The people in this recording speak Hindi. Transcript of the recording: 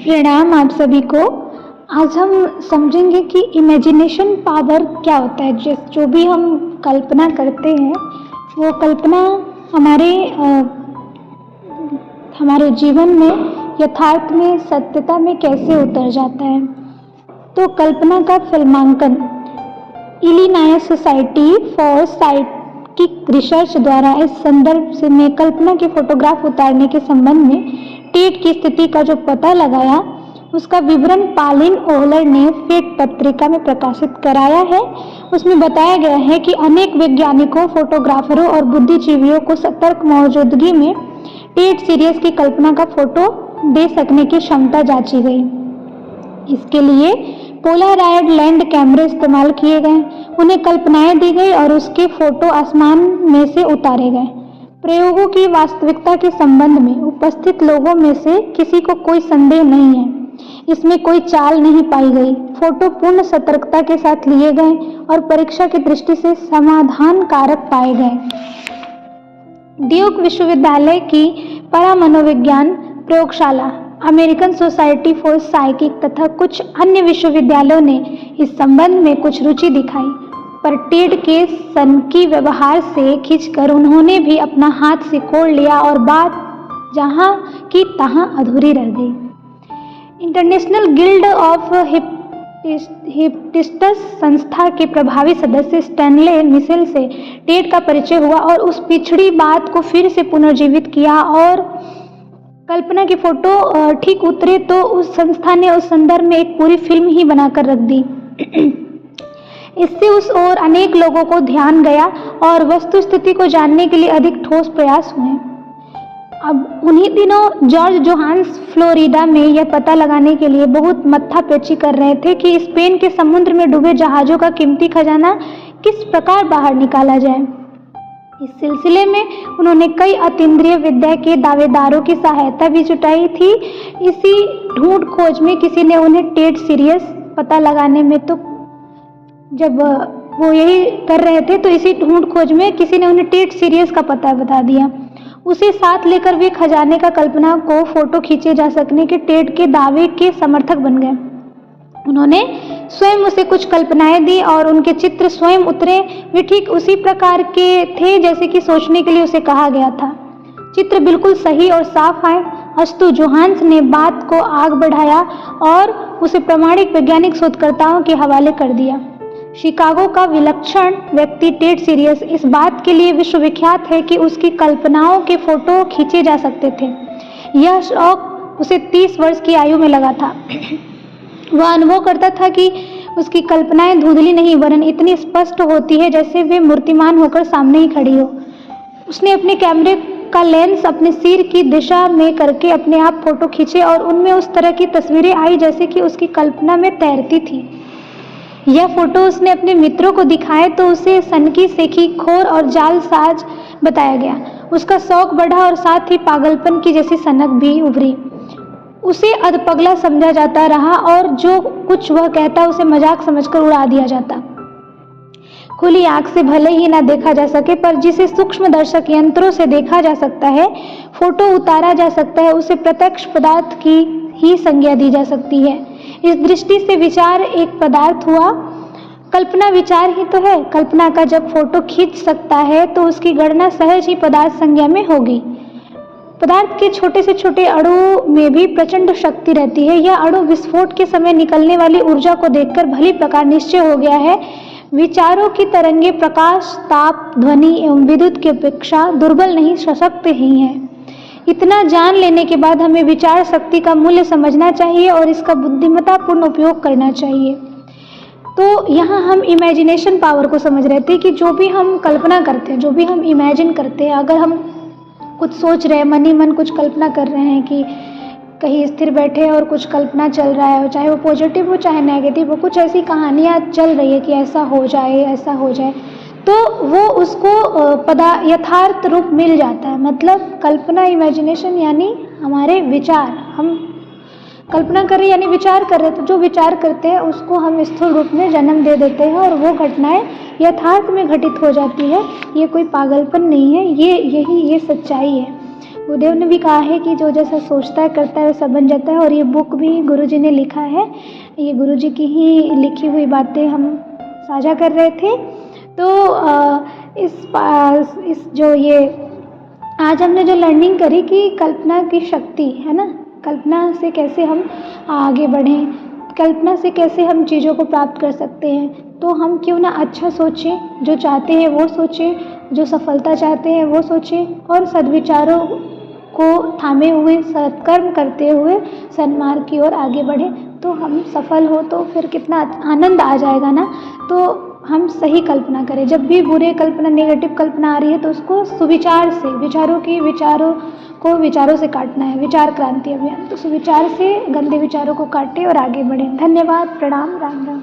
प्रणाम आप सभी को। आज हम समझेंगे कि इमेजिनेशन पावर क्या होता है। जो भी हम कल्पना करते हैं वो कल्पना हमारे जीवन में, यथार्थ में, सत्यता में कैसे उतर जाता है। तो कल्पना का फिल्मांकन Illinois society for psychic research द्वारा इस संदर्भ में कल्पना के फोटोग्राफ उतारने के संबंध में टेट की स्थिति का जो पता लगाया, उसका विवरण पालिन ओहलर ने फेट पत्रिका में प्रकाशित कराया है। उसमें बताया गया है कि अनेक वैज्ञानिकों, फोटोग्राफरों और बुद्धिजीवियों को सतर्क मौजूदगी में टेट सीरीज की कल्पना का फोटो दे सकने की क्षमता जांची गई। इसके लिए पोलाराइड लैंड कैमरे इस्तेमाल किए गए, उन्हें कल्पनाएं दी गई और उसके फोटो आसमान में से उतारे गए। प्रयोगों की वास्तविकता के संबंध में उपस्थित लोगों में से किसी को कोई संदेह नहीं है, इसमें कोई चाल नहीं पाई गई। फोटो पूर्ण सतर्कता के साथ लिए गए और परीक्षा की दृष्टि से समाधान कारक पाए गए। ड्यूक विश्वविद्यालय की परामनोविज्ञान प्रयोगशाला, अमेरिकन सोसाइटी फॉर साइकिक तथा कुछ अन्य विश्वविद्यालयों ने इस संबंध में कुछ रुचि दिखाई, पर टेड के सनकी व्यवहार से खींचकर उन्होंने भी अपना हाथ सिकोड़ लिया और बात जहां की तहां अधूरी रह गई। इंटरनेशनल गिल्ड ऑफ हिप्टिस्टस संस्था के प्रभावी सदस्य स्टैनले मिशेल से टेड का परिचय हुआ और उस पिछड़ी बात को फिर से पुनर्जीवित किया और कल्पना की फोटो ठीक उतरे तो उस संस्था ने उस संदर्भ में एक पूरी फिल्म ही बनाकर रख दी। इससे उस ओर अनेक लोगों को ध्यान गया और वस्तु स्थिति को जानने के लिए अधिक ठोस प्रयास हुए। अब उन्हीं दिनों जॉर्ज जोहान्स फ्लोरिडा में यह पता लगाने के लिए बहुत मत्थापेची कर रहे थे कि स्पेन के समुद्र में डूबे जहाज़ों का कीमती खजाना किस प्रकार बाहर निकाला जाए। इस सिलसिले में उन्होंने कई अतीन्द्रिय विद्या के दावेदारों की सहायता भी जुटाई थी। इसी ढूंढ खोज में किसी ने उन्हें टेट सीरीज पता लगाने में, तो जब वो यही कर रहे थे तो इसी ढूंढ खोज में किसी ने उन्हें टेट सीरीज का पता बता दिया। उसे साथ लेकर वे खजाने का कल्पना को फोटो खींचे जा सकने के टेट के दावे के समर्थक बन गए। उन्होंने स्वयं उसे कुछ कल्पनाएं दी और उनके चित्र स्वयं उतरे। वे ठीक उसी प्रकार के थे जैसे कि सोचने के लिए उसे कहा गया था। चित्र बिल्कुल सही और साफ आए। अस्तु जोहान्स ने बात को आग बढ़ाया और उसे प्रामाणिक वैज्ञानिक शोधकर्ताओं के हवाले कर दिया। शिकागो का विलक्षण व्यक्ति टेट सीरीज इस बात के लिए विश्वविख्यात है कि उसकी कल्पनाओं के फोटो खींचे जा सकते थे। यह शौक उसे 30 वर्ष की आयु में लगा था। वह अनुभव करता था कि उसकी कल्पनाएं धुंधली नहीं वरन इतनी स्पष्ट होती है जैसे वे मूर्तिमान होकर सामने ही खड़ी हो। उसने अपने कैमरे का लेंस अपने सिर की दिशा में करके अपने आप फोटो खींचे और उनमें उस तरह की तस्वीरें आई जैसे कि उसकी कल्पना में तैरती थी। यह फोटो उसने अपने मित्रों को दिखाए तो उसे सनकी सेखी खोर और जालसाज बताया गया। उसका शौक बढ़ा और साथ ही पागलपन की जैसी सनक भी उभरी। उसे अधपगला समझा जाता रहा और जो कुछ वह कहता उसे मजाक समझकर उड़ा दिया जाता। खुली आंख से भले ही ना देखा जा सके, पर जिसे सूक्ष्म दर्शक यंत्रों से देखा जा सकता है, फोटो उतारा जा सकता है, उसे प्रत्यक्ष पदार्थ की ही संज्ञा दी जा सकती है। इस दृष्टि से विचार एक पदार्थ हुआ। कल्पना विचार ही तो है। कल्पना का जब फोटो खींच सकता है तो उसकी गणना सहज ही पदार्थ संज्ञा में होगी। पदार्थ के छोटे से छोटे अणु में भी प्रचंड शक्ति रहती है। यह अणु विस्फोट के समय निकलने वाली ऊर्जा को देखकर भली प्रकार निश्चय हो गया है। विचारों की तरंगे प्रकाश, ताप, ध्वनि एवं विद्युत की अपेक्षा दुर्बल नहीं, सशक्त ही है। इतना जान लेने के बाद हमें विचार शक्ति का मूल्य समझना चाहिए और इसका बुद्धिमत्तापूर्ण उपयोग करना चाहिए। तो यहाँ हम इमेजिनेशन पावर को समझ रहे थे कि जो भी हम कल्पना करते हैं, जो भी हम इमेजिन करते हैं, अगर हम कुछ सोच रहे हैं, मन ही मन कुछ कल्पना कर रहे हैं कि कहीं स्थिर बैठे और कुछ कल्पना चल रहा है, चाहे वो पॉजिटिव हो चाहे नेगेटिव हो, कुछ ऐसी कहानियाँ चल रही है कि ऐसा हो जाए, ऐसा हो जाए, तो वो उसको यथार्थ रूप मिल जाता है। मतलब कल्पना, इमेजिनेशन यानी हमारे विचार। हम कल्पना कर रहे यानी विचार कर रहे, तो जो विचार करते हैं उसको हम स्थूल रूप में जन्म दे देते हैं और वो घटनाएं यथार्थ में घटित हो जाती है। ये कोई पागलपन नहीं है, ये सच्चाई है। गुरुदेव ने भी कहा है कि जो जैसा सोचता है करता है वैसा बन जाता है, और ये बुक भी गुरुजी ने लिखा है। ये गुरुजी की ही लिखी हुई बातें हम साझा कर रहे थे। तो इस जो ये आज हमने जो लर्निंग करी कि कल्पना की शक्ति है ना, कल्पना से कैसे हम आगे बढ़ें, कल्पना से कैसे हम चीज़ों को प्राप्त कर सकते हैं। तो हम क्यों ना अच्छा सोचें, जो चाहते हैं वो सोचें, जो सफलता चाहते हैं वो सोचें, और सद्विचारों को थामे हुए सत्कर्म करते हुए सन्मार्ग की ओर आगे बढ़ें। तो हम सफल हो तो फिर कितना आनंद आ जाएगा ना। तो हम सही कल्पना करें। जब भी बुरे कल्पना, नेगेटिव कल्पना आ रही है तो उसको सुविचार से, विचारों से काटना है। विचार क्रांति अभियान, तो सुविचार से गंदे विचारों को काटें और आगे बढ़ें। धन्यवाद, प्रणाम, राम राम।